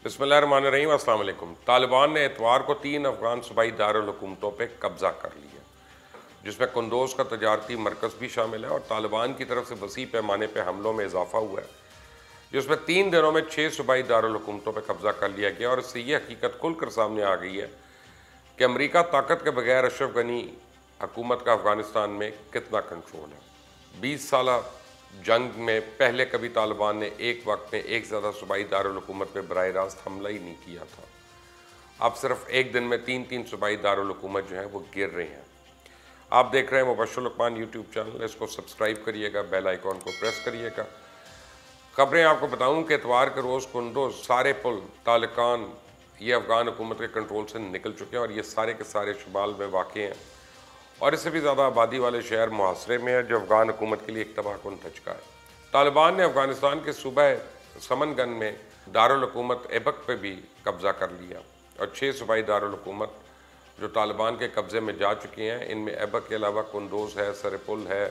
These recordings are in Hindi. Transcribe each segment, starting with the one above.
बिस्मिल्लाहिर्रहमानिर्रहीम। अस्सलाम वालेकुम। तालिबान ने इतवार को 3 अफगान सूबाई दारुल हुकूमतों पर कब्जा कर लिया, जिसमें कुंदोज का तजारती मरकज़ भी शामिल है और तालिबान की तरफ से वसी पैमाने पर हमलों में इजाफा हुआ है, जिसमें 3 दिनों में 6 सूबाई दारुल हुकूमतों पर कब्जा कर लिया गया। और इससे यह हकीकत खुलकर सामने आ गई है कि अमरीका ताकत के बगैर अशरफ गनी हुकूमत का अफगानिस्तान में कितना कंट्रोल है। 20 साल जंग में पहले कभी तालिबान ने एक वक्त में एक ज़्यादा सूबाई दारुल हुकूमत पर बराह रास्त हमला ही नहीं किया था। अब सिर्फ एक दिन में 3-3 सूबाई दारुल हुकूमत जो है वो गिर रहे हैं। आप देख रहे हैं मुबश्शिर लुकमान यूट्यूब चैनल, इसको सब्सक्राइब करिएगा, बेल आइकॉन को प्रेस करिएगा। खबरें आपको बताऊं कि इतवार के रोज़ कुंदोज, सारे पुल, तालिकान ये अफगान हुकूमत के कंट्रोल से निकल चुके हैं और ये सारे के सारे शुमाल में वाक़ हैं और इससे भी ज़्यादा आबादी वाले शहर मुहासरे में है, जो अफगान हुकूमत के लिए एक तबाहकुन धचका है। तालिबान ने अफगानिस्तान के सूबा समनगन में दारुल हुकूमत ऐबक पे भी कब्ज़ा कर लिया और 6 सूबाई दारुल हुकूमत जो तालिबान के कब्ज़े में जा चुके हैं, इनमें ऐबक के अलावा कुंदोज है, सरपुल है,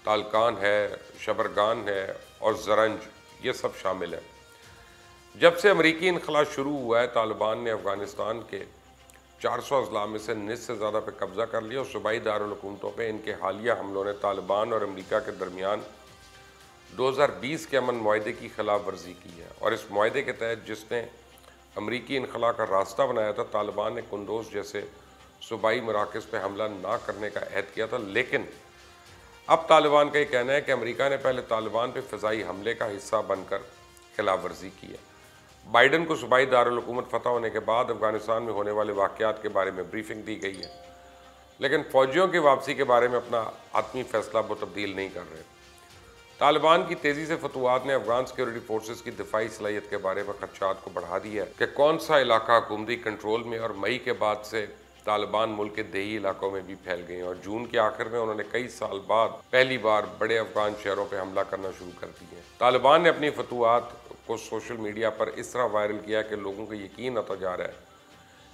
तालकान है, शबरगान है और जरंज, ये सब शामिल है। जब से अमरीकी इनखला शुरू हुआ है, तालिबान ने अफगानिस्तान के 400 अजला में से निस से ज़्यादा पे कब्ज़ा कर लिया और सूबाई दारुल हुकूमतों पर इनके हालिया हमलों ने तालिबान और अमरीका के दरमियान 2020 के अमन मुआहदे की खिलाफ वर्जी की है। और इस मुआहदे के तहत जिसने अमरीकी इनखला का रास्ता बनाया था, तालिबान ने कुंदोज जैसे सूबाई मराकज़ पर हमला ना करने का अहद किया था। लेकिन अब तालिबान का ये कहना है कि अमरीका ने पहले तालिबान पर फ़िज़ाई हमले का हिस्सा बनकर खिलाफ वर्जी की है। बाइडन को सूबाई दारुल हुकूमत फतह होने के बाद अफगानिस्तान में होने वाले वाक़यात के बारे में ब्रीफिंग दी गई है, लेकिन फ़ौजियों की वापसी के बारे में अपना आत्मी फैसला वो तब्दील नहीं कर रहे। तालिबान की तेज़ी से फतवात ने अफगान सिक्योरिटी फोर्सेस की दिफाई सलाहियत के बारे में खदशात को बढ़ा दिया है कि कौन सा इलाका हुकूमती कंट्रोल में। और मई के बाद से तालिबान मुल्क के देही इलाकों में भी फैल गए हैं और जून के आखिर में उन्होंने कई साल बाद पहली बार बड़े अफगान शहरों पर हमला करना शुरू कर दिए। तालिबान ने अपनी फतवात को सोशल मीडिया पर इस तरह वायरल किया कि लोगों को यकीन आता जा रहा है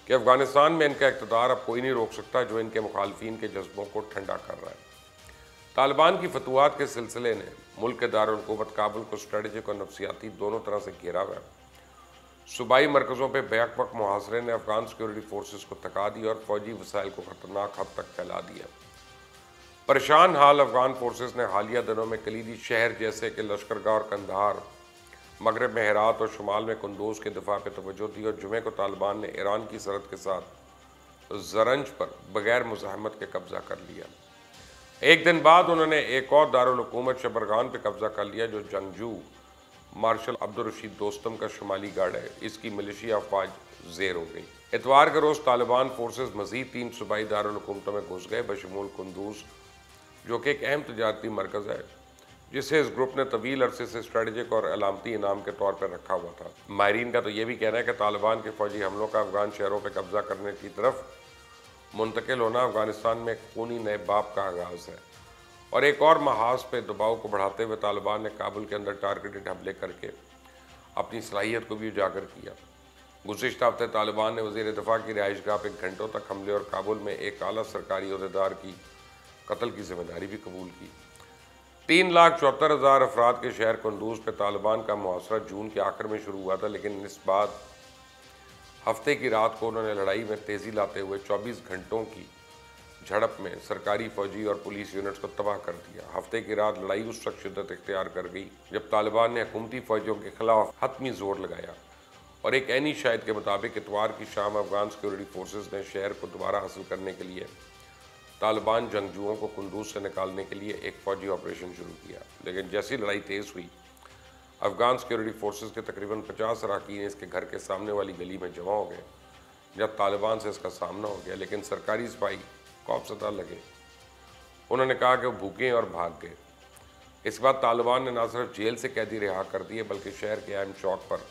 कि अफगानिस्तान में इनका इक़्तिदार अब कोई नहीं रोक सकता, जो इनके मुखालफिन के जज्बों को ठंडा कर रहा है। तालिबान की फतवात के सिलसिले ने मुल्क के दारुल हुकूमत काबुल को स्ट्रेटजिक और नफसियाती दोनों तरह से घेरा हुआ है। सूबाई मरकज़ों पर बैक वक्त मुहासरे ने अफगान सिक्योरिटी फोर्सेस को थका दिया और फौजी वसाइल को ख़तरनाक हद तक फैला दिया। परेशान हाल अफगान फोर्सेस ने हालिया दिनों में कलीदी शहर जैसे कि लश्करगाह और कंदहार, मगरब में हेरात और शुमाल में कुंदोज के दिफा पर तवज्जो दी और जुमे को तालिबान ने ईरान की सरहद के साथ जरंज पर बगैर मुज़ाहमत के कब्ज़ा कर लिया। एक दिन बाद उन्होंने एक और दारुल हुकूमत शबरगान पर कब्ज़ा कर लिया, जो जंगजू मार्शल अब्दुल रशीद दोस्तम का शुमाली गार्ड है। इसकी मिलिशिया अफवाज ज़ेर हो गई। इतवार के रोज़ तालिबान फोर्सेस मज़ीद 3 सूबाई दारुल हुकूमतों में घुस गए, बशमूल कुंदूज, जो कि एक अहम तजारती मरकज़ है जिसे इस ग्रुप ने तवील अरसे से स्ट्रेटजिक और अलामती इनाम के तौर पर रखा हुआ था। माहरीन का तो ये भी कहना है कि तालिबान के फौजी हमलों का अफगान शहरों पर कब्जा करने की तरफ मुंतकिल होना अफगानिस्तान में खूनी नए बाप का आगाज़ है। और एक और महाज पे दबाव को बढ़ाते हुए तालिबान ने काबुल के अंदर टारगेटेड हमले करके अपनी सलाहियत को भी उजागर किया। गुज़िश्ता हफ्ते तालिबान ने वज़ीर दिफा की रिहाइशगाह पर घंटों तक हमले और काबुल में एक आला सरकारी अहदेदार की कत्ल की जिम्मेदारी भी कबूल की। 3,74,000 अफराद के शहर कुंदूज पर तालिबान का मुहासरा जून के आखिर में शुरू हुआ था, लेकिन इस बाद हफ्ते की रात को उन्होंने लड़ाई में तेज़ी लाते हुए 24 घंटों की झड़प में सरकारी फौजी और पुलिस यूनिट्स को तबाह कर दिया। हफ्ते की रात लड़ाई उस वक्त शिद्दत इख्तियार कर गई जब तालिबान ने हुकूमती फौजियों के खिलाफ हतमी जोर लगाया और एक ऐनी शाहिद के मुताबिक इतवार की शाम अफगान सिक्योरिटी फोर्सेस ने शहर को दोबारा हासिल करने के लिए तालिबान जंगजुओं को कुंदूज से निकालने के लिए एक फ़ौजी ऑपरेशन शुरू किया। लेकिन जैसी लड़ाई तेज़ हुई, अफगान सिक्योरिटी फोर्सेस के तकरीबन 50 अरकान इसके घर के सामने वाली गली में जमा हो गए जब तालिबान से इसका सामना हो गया। लेकिन सरकारी सिपाही खौफज़दा लगे, उन्होंने कहा कि वो भूखे और भाग गए। इस बात तालिबान ने न सिर्फ जेल से कैदी रिहा कर दिए बल्कि शहर के अहम चौक पर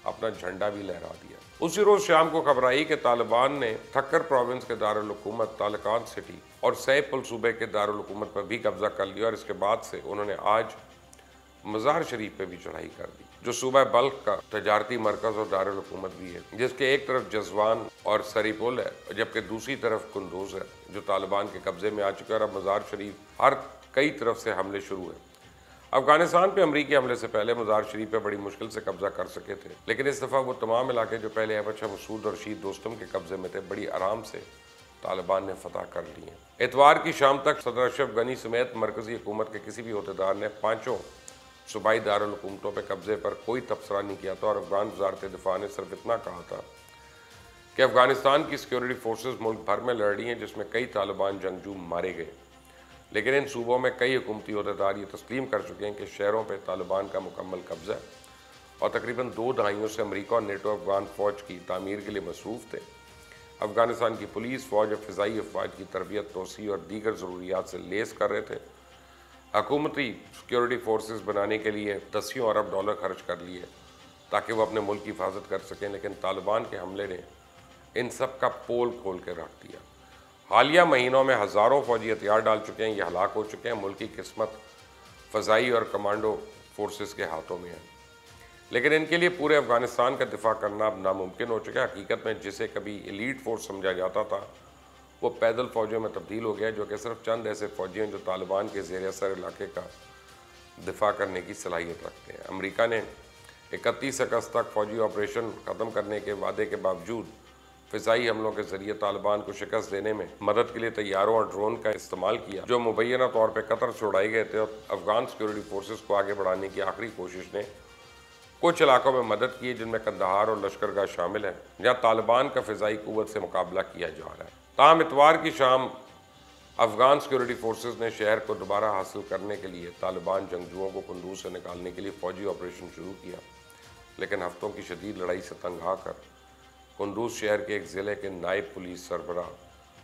अपना झंडा भी लहरा दिया। उसी रोज़ शाम को खबर आई कि तालिबान ने थक्कर प्रोविंस के दारुल हुकूमत तालिकान सिटी और सैपुल सूबे के दारुल हुकूमत पर भी कब्जा कर लिया और इसके बाद से उन्होंने आज मज़ार शरीफ पे भी चढ़ाई कर दी, जो सूबा बल्ख का तजारती मरकज़ और दारुल हुकूमत भी है, जिसके एक तरफ जजवान और सरीपुल है जबकि दूसरी तरफ कुंदूज है, जो तालिबान के कब्जे में आ चुका है। और अब मज़ार शरीफ हर कई तरफ से हमले शुरू हैं। अफगानिस्तान पे अमरीकी हमले से पहले मज़ार शरीफ पे बड़ी मुश्किल से कब्जा कर सके थे, लेकिन इस दफ़ा वो तमाम इलाके जो पहले अहमद शाह मसूद और रशीद दोस्तम के कब्जे में थे, बड़ी आराम से तालिबान ने फतह कर लिए। इतवार की शाम तक सदर अशरफ गनी समेत मरकजी हुकूमत के किसी भी अहदेदार ने 5 सूबाई दारुल हुकूमतों पर कब्जे पर कोई तबसरा नहीं किया था और अफगान वज़ारत दिफा ने सिर्फ इतना कहा था कि अफगानिस्तान की सिक्योरिटी फोर्सेज मुल्क भर में लड़ रही हैं, जिसमें कई तालिबान जंगजू मारे गए। लेकिन इन सूबों में कई हुकूमती अहदेदार ये तस्लीम कर चुके हैं कि शहरों पर तालिबान का मुकम्मल कब्जा है और तकरीबन 2 दहाइयों से अमरीका और नेटो अफगान फ़ौज की तामीर के लिए मसरूफ़ थे। अफगानिस्तान की पुलिस, फ़ौज और फ़िज़ाई अफवाज की तरबियत, तोसी और दीगर ज़रूरियात से लेस कर रहे थे। हुकूमती सिक्योरिटी फोर्सेस बनाने के लिए $10 अरब खर्च कर लिए ताकि वह अपने मुल्क की हिफाजत कर सकें, लेकिन तालिबान के हमले ने इन सब का पोल खोल के रख दिया। हालिया महीनों में हज़ारों फ़ौजी हथियार डाल चुके हैं, ये हलाक हो चुके हैं। मुल्क की किस्मत फ़ज़ाई और कमांडो फोर्सेस के हाथों में है, लेकिन इनके लिए पूरे अफगानिस्तान का दिफा करना अब नामुमकिन हो चुका है। हकीकत में जिसे कभी एलीट फोर्स समझा जाता था, वो पैदल फ़ौजों में तब्दील हो गया, जो कि सिर्फ चंद ऐसे फ़ौजी हैं जो तालिबान के ज़ेर असर इलाके का दिफा करने की सलाहियत रखते हैं। अमरीका ने 31 अगस्त तक फ़ौजी ऑपरेशन ख़त्म करने के वादे के बावजूद फ़िज़ाई हमलों के ज़रिए तालिबान को शिकस्त देने में मदद के लिए तैयारों और ड्रोन का इस्तेमाल किया, जो मुबैना तौर पर कतर से उड़ाए गए थे। और अफगान सिक्योरिटी फोर्सेस को आगे बढ़ाने की आखिरी कोशिश ने कुछ इलाकों में मदद की है, जिनमें कंदहार और लश्करगाह शामिल है, जहाँ तालिबान का फ़िज़ाई क़ुव्वत से मुकाबला किया जा रहा है। ताहम इतवार की शाम अफगान सिक्योरिटी फोर्सेस ने शहर को दोबारा हासिल करने के लिए तालिबान जंगजुओं को कुंदूज से निकालने के लिए फ़ौजी ऑपरेशन शुरू किया, लेकिन हफ्तों की शदीद लड़ाई से तंग आकर कुंदूज शहर के एक ज़िले के नायब पुलिस सरबराह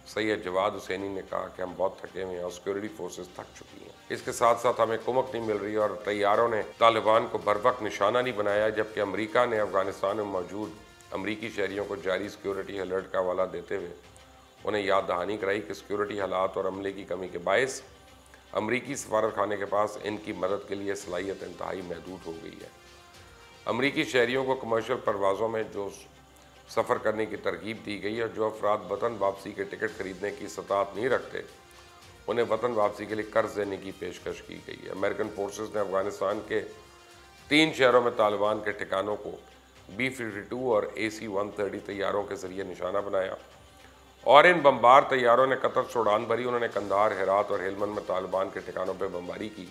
सैयद जवाद हुसैनी ने कहा कि हम बहुत थके हुए हैं और सिक्योरिटी फोर्सेस थक चुकी हैं। इसके साथ साथ हमें कुमक नहीं मिल रही और तैयारों ने तालिबान को बर वक्त निशाना नहीं बनाया, जबकि अमरीका ने अफगानिस्तान में मौजूद अमरीकी शहरियों को जारी सिक्योरिटी अलर्ट का हवाला देते हुए उन्हें याद दहानी कराई कि सिक्योरिटी हालात और अमले की कमी के बायस अमरीकी सफारत खाने के पास इनकी मदद के लिए सलाहियत इंतहाई महदूद हो गई है। अमरीकी शहरियों को कमर्शियल परवाज़ों में जो सफ़र करने की तरगीब दी गई है, जो अफराद वतन वापसी के टिकट खरीदने की इस्तात नहीं रखते, उन्हें वतन वापसी के लिए कर्ज देने की पेशकश की गई है। अमेरिकन फोर्सेस ने अफगानिस्तान के 3 शहरों में तालिबान के ठिकानों को B-52 और AC-130 तैयारों के ज़रिए निशाना बनाया और इन बमबार तैयारों ने कतर से उड़ान भरी। उन्होंने कंधार, हेरात और हेलमंद में तालिबान के ठिकानों पर बमबारी की।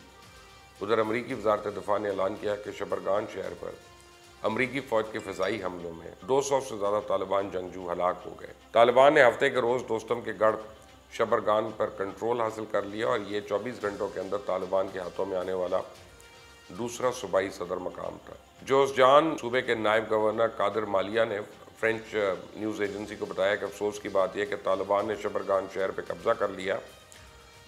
उधर अमरीकी वज़ारत दिफा ने ऐलान किया कि शबरगान शहर पर अमरीकी फ़ौज के फ़िज़ाई हमलों में 200 से ज़्यादा तालिबान जंगजू हलाक हो गए। तालिबान ने हफ्ते के रोज़ दोस्तम के गढ़ शबरगान पर कंट्रोल हासिल कर लिया और ये 24 घंटों के अंदर तालिबान के हाथों में आने वाला दूसरा सूबाई सदर मकाम था। जोज़जान सूबे के नायब गवर्नर कादिर मालिया ने फ्रेंच न्यूज़ एजेंसी को बताया कि अफसोस की बात यह कि तालिबान ने शबरगान शहर पर कब्जा कर लिया,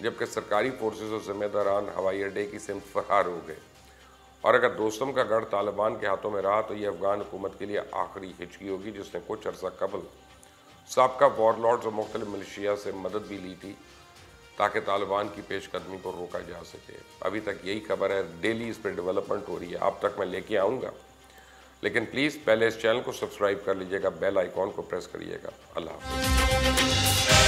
जबकि सरकारी फोर्सेस और ज़िम्मेदारान हवाई अड्डे की सिमत फरार हो गए। और अगर दोस्तम का गढ़ तालिबान के हाथों में रहा तो ये अफगान हुकूमत के लिए आखिरी हिचकी होगी, जिसने कुछ अर्सा कबल साबका वॉरलॉर्ड्स और मुख्तलिफ मिलिशिया से मदद भी ली थी ताकि तालिबान की पेशकदमी को रोका जा सके। अभी तक यही खबर है, डेली इस पर डेवलपमेंट हो रही है, आप तक मैं लेके आऊँगा, लेकिन प्लीज़ पहले इस चैनल को सब्सक्राइब कर लीजिएगा, बेल आइकॉन को प्रेस करिएगा। अल्लाह हाफ़िज़।